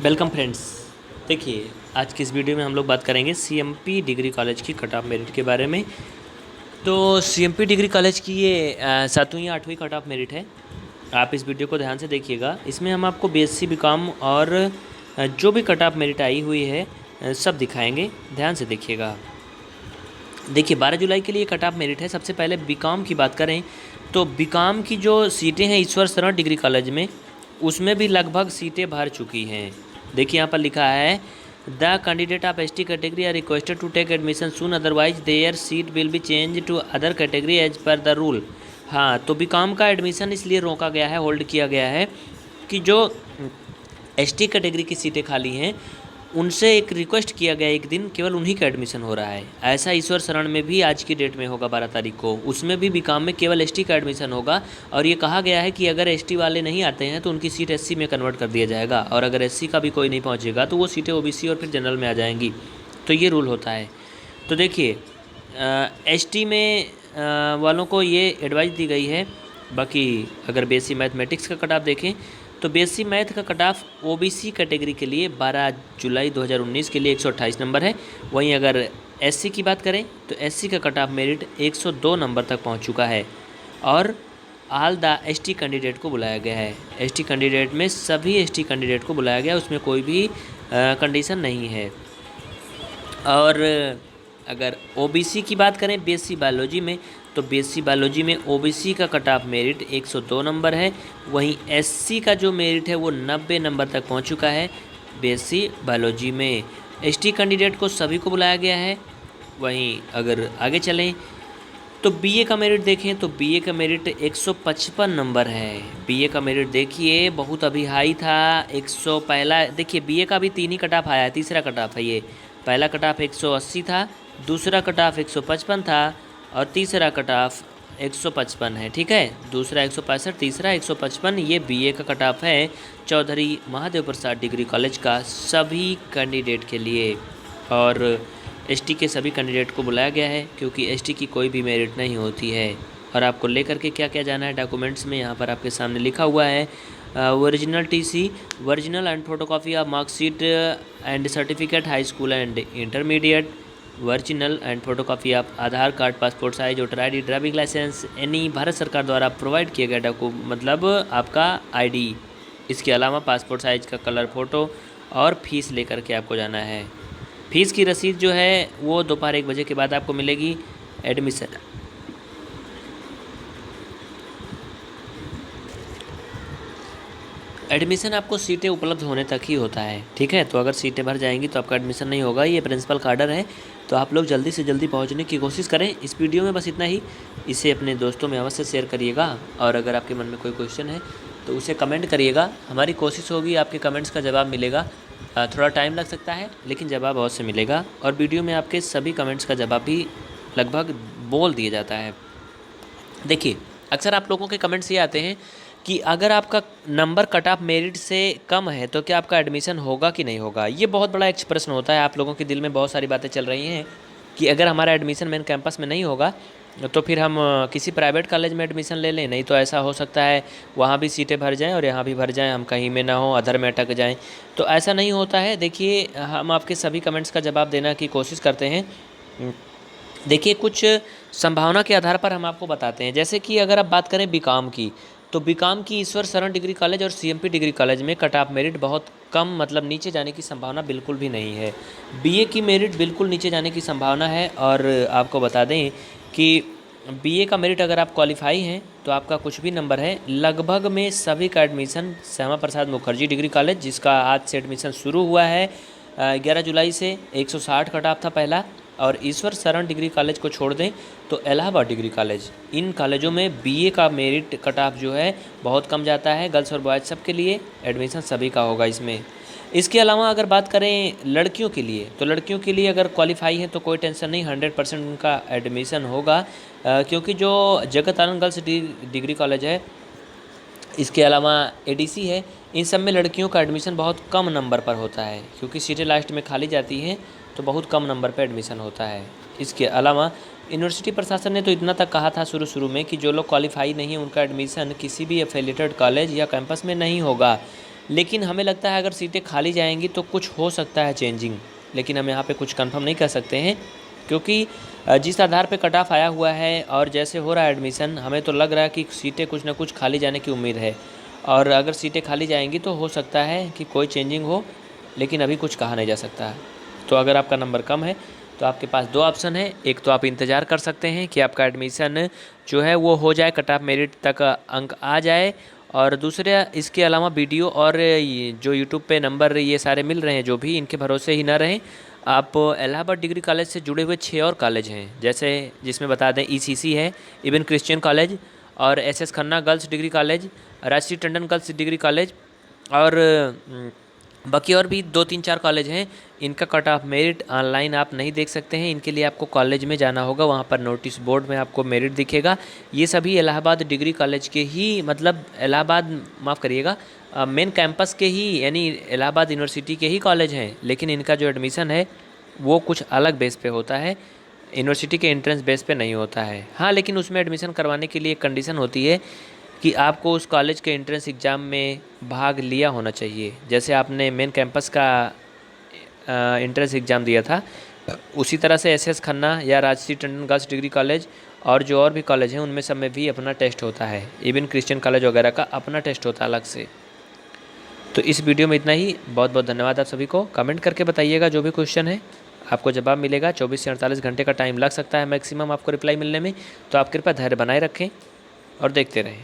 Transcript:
Welcome friends. देखिए, आज की इस वीडियो में हम लोग बात करेंगे सीएमपी डिग्री कॉलेज की कट ऑफ मेरिट के बारे में। तो सीएमपी डिग्री कॉलेज की ये 7वीं या 8वीं कट ऑफ मेरिट है। आप इस वीडियो को ध्यान से देखिएगा। इसमें हम आपको बीएससी बीकॉम और जो भी कट ऑफ मेरिट आई हुई है सब दिखाएंगे। ध्यान से देखिएगा। देखिए, 12 जुलाई के लिए कट ऑफ मेरिट है। सबसे पहले बीकॉम की बात करें तो बीकॉम की जो सीटें हैं ईश्वर शरण डिग्री कॉलेज में, उसमें भी लगभग सीटें भर चुकी हैं। देखिए, यहाँ पर लिखा है the candidate of ST category are requested to take admission soon, otherwise their seat will be change to other category as per the rule. हाँ, तो बीकॉम का एडमिशन इसलिए रोका गया है, होल्ड किया गया है कि जो एसटी कैटेगरी की सीटें खाली हैं उनसे एक रिक्वेस्ट किया गया, एक दिन केवल उन्हीं का एडमिशन हो रहा है। ऐसा ईश्वर शरण में भी आज की डेट में होगा 12 तारीख को। उसमें भी बीकॉम में केवल एसटी का एडमिशन होगा और ये कहा गया है कि अगर एसटी वाले नहीं आते हैं तो उनकी सीट एससी में कन्वर्ट कर दिया जाएगा, और अगर एससी का भी कोई नहीं पहुंचेगा तो वो सीटें ओबीसी और फिर जनरल में आ जाएंगी। तो ये रूल होता है। तो देखिए, एसटी में वालों को ये एडवाइस दी गई है। बाकी अगर बीएससी मैथमेटिक्स का कट ऑफ देखें तो बीएससी मैथ का कट ऑफ ओबीसी कैटेगरी के लिए 12 जुलाई 2019 के लिए 128 नंबर है। वहीं अगर एससी की बात करें तो एससी का कट ऑफ मेरिट 102 नंबर तक पहुंच चुका है और ऑल द एसटी कैंडिडेट को बुलाया गया है। एसटी कैंडिडेट में सभी एसटी कैंडिडेट को बुलाया गया, उसमें कोई भी कंडीशन नहीं है। और अगर ओबीसी की बात करें बीएससी बायोलॉजी में तो बीएससी बायोलॉजी में ओबीसी का कट ऑफ मेरिट 102 नंबर है। वहीं एससी का जो मेरिट है वो 90 नंबर तक पहुंच चुका है बीएससी बायोलॉजी में। एसटी कैंडिडेट को सभी को बुलाया गया है। वहीं अगर आगे चलें तो बीए का मेरिट देखें तो बीए का मेरिट 155 नंबर है। बीए का मेरिट देखिए बहुत अभी हाई था, 100 पहला देखिए बीए का भी 3 ही कट ऑफ आया है, तीसरा कट ऑफ है ये। पहला कट ऑफ 180 था, दूसरा कट ऑफ 155 था और तीसरा कट ऑफ 155 है। ठीक है, दूसरा 165, तीसरा 155, ये बीए का कट ऑफ है चौधरी महादेव प्रसाद डिग्री कॉलेज का सभी कैंडिडेट के लिए। और एसटी के सभी कैंडिडेट को बुलाया गया है क्योंकि एसटी की कोई भी मेरिट नहीं होती है। और आपको लेकर के क्या क्या जाना है डॉक्यूमेंट्स में यहाँ पर आपके सामने लिखा हुआ है। Original TC, original and photocopy of marksheet and certificate high school and intermediate, original and photocopy of Aadhaar card, passport size, voter I D, driving licence, any Bharat सरकार द्वारा प्रोवाइड किया गया मतलब आपका आईडी। इसके अलावा पासपोर्ट साइज का कलर फ़ोटो और फीस लेकर के आपको जाना है। फ़ीस की रसीद जो है वो दोपहर 1 बजे के बाद आपको मिलेगी। एडमिशन आपको सीटें उपलब्ध होने तक ही होता है। ठीक है, तो अगर सीटें भर जाएंगी तो आपका एडमिशन नहीं होगा। ये प्रिंसिपल का ऑर्डर है, तो आप लोग जल्दी से जल्दी पहुंचने की कोशिश करें। इस वीडियो में बस इतना ही। इसे अपने दोस्तों में अवश्य शेयर करिएगा और अगर आपके मन में कोई क्वेश्चन है तो उसे कमेंट करिएगा। हमारी कोशिश होगी आपके कमेंट्स का जवाब मिलेगा। थोड़ा टाइम लग सकता है लेकिन जवाब अवश्य मिलेगा। और वीडियो में आपके सभी कमेंट्स का जवाब भी लगभग बोल दिया जाता है। देखिए, अक्सर आप लोगों के कमेंट्स ये आते हैं कि अगर आपका नंबर कट ऑफ मेरिट से कम है तो क्या आपका एडमिशन होगा कि नहीं होगा। ये बहुत बड़ा एक प्रश्न होता है। आप लोगों के दिल में बहुत सारी बातें चल रही हैं कि अगर हमारा एडमिशन मेन कैंपस में नहीं होगा तो फिर हम किसी प्राइवेट कॉलेज में एडमिशन ले लें। नहीं तो ऐसा हो सकता है वहाँ भी सीटें भर जाएं और यहाँ भी भर जाएं, हम कहीं में ना हो, अधर में अटक जाएं। तो ऐसा नहीं होता है। देखिए, हम आपके सभी कमेंट्स का जवाब देने की कोशिश करते हैं। देखिए, कुछ संभावना के आधार पर हम आपको बताते हैं। जैसे कि अगर आप बात करें बीकॉम की तो बीकॉम की ईश्वर शरण डिग्री कॉलेज और सीएमपी डिग्री कॉलेज में कट ऑफ मेरिट बहुत कम, मतलब नीचे जाने की संभावना बिल्कुल भी नहीं है। बीए की मेरिट बिल्कुल नीचे जाने की संभावना है। और आपको बता दें कि बीए का मेरिट अगर आप क्वालिफाई हैं तो आपका कुछ भी नंबर है, लगभग में सभी का admission Shyama Prasad Mukherjee degree college, जिसका आज से एडमिशन शुरू हुआ है 11 जुलाई से, 160 कट ऑफ था पहला। और ईश्वर शरण डिग्री कॉलेज को छोड़ दें तो इलाहाबाद डिग्री कॉलेज, इन कॉलेजों में बीए का मेरिट कट ऑफ जो है बहुत कम जाता है। गर्ल्स और बॉयज़ सब के लिए एडमिशन सभी का होगा इसमें। इसके अलावा अगर बात करें लड़कियों के लिए तो लड़कियों के लिए अगर क्वालिफाई है तो कोई टेंशन नहीं, 100% उनका एडमिशन होगा क्योंकि जो जगत आनंद गर्ल्स डिग्री कॉलेज है, इसके अलावा एडीसी है, इन सब में लड़कियों का एडमिशन बहुत कम नंबर पर होता है क्योंकि सीटें लास्ट में खाली जाती हैं तो बहुत कम नंबर पर एडमिशन होता है। इसके अलावा यूनिवर्सिटी प्रशासन ने तो इतना तक कहा था शुरू में कि जो लोग क्वालिफाई नहीं है उनका एडमिशन किसी भी एफिलिएटेड कॉलेज या कैंपस में नहीं होगा। लेकिन हमें लगता है अगर सीटें खाली जाएंगी तो कुछ हो सकता है चेंजिंग, लेकिन हम यहाँ पे कुछ कंफर्म नहीं कर सकते हैं, क्योंकि जिस आधार पे कट ऑफ आया हुआ है और जैसे हो रहा है एडमिशन, हमें तो लग रहा है कि सीटें कुछ ना कुछ खाली जाने की उम्मीद है। और अगर सीटें खाली जाएंगी तो हो सकता है कि कोई चेंजिंग हो, लेकिन अभी कुछ कहा नहीं जा सकता है। तो अगर आपका नंबर कम है तो आपके पास दो ऑप्शन है। एक तो आप इंतज़ार कर सकते हैं कि आपका एडमिशन जो है वो हो जाए, कट ऑफ मेरिट तक अंक आ जाए, और दूसरे इसके अलावा वीडियो और जो यूट्यूब पे नंबर ये सारे मिल रहे हैं जो भी, इनके भरोसे ही ना रहें। आप इलाहाबाद डिग्री कॉलेज से जुड़े हुए 6 और कॉलेज हैं, जैसे जिसमें बता दें ECC है, इवन क्रिश्चियन कॉलेज, और SS Khanna girls degree college, Rajshree Tandon girls degree college, और बाकी और भी 2-3-4 कॉलेज हैं। इनका कट ऑफ मेरिट ऑनलाइन आप नहीं देख सकते हैं, इनके लिए आपको कॉलेज में जाना होगा, वहाँ पर नोटिस बोर्ड में आपको मेरिट दिखेगा। ये सभी इलाहाबाद डिग्री कॉलेज के ही, मतलब इलाहाबाद, माफ़ करिएगा, मेन कैंपस के ही, यानी इलाहाबाद यूनिवर्सिटी के ही कॉलेज हैं, लेकिन इनका जो एडमिशन है वो कुछ अलग बेस पे होता है, यूनिवर्सिटी के एंट्रेंस बेस पे नहीं होता है। हाँ, लेकिन उसमें एडमिशन करवाने के लिए एक कंडीशन होती है कि आपको उस कॉलेज के एंट्रेंस एग्ज़ाम में भाग लिया होना चाहिए। जैसे आपने मेन कैंपस का एंट्रेंस एग्ज़ाम दिया था, उसी तरह से SS खन्ना या Rajshree Tandon girls degree college और जो और भी कॉलेज हैं उनमें सब में भी अपना टेस्ट होता है, इवन क्रिश्चियन कॉलेज वगैरह का अपना टेस्ट होता है अलग से। तो इस वीडियो में इतना ही। बहुत बहुत धन्यवाद आप सभी को। कमेंट करके बताइएगा जो भी क्वेश्चन है, आपको जवाब मिलेगा। 24 से 48 घंटे का टाइम लग सकता है मैक्सिमम आपको रिप्लाई मिलने में, तो आप कृपया धैर्य बनाए रखें और देखते रहें।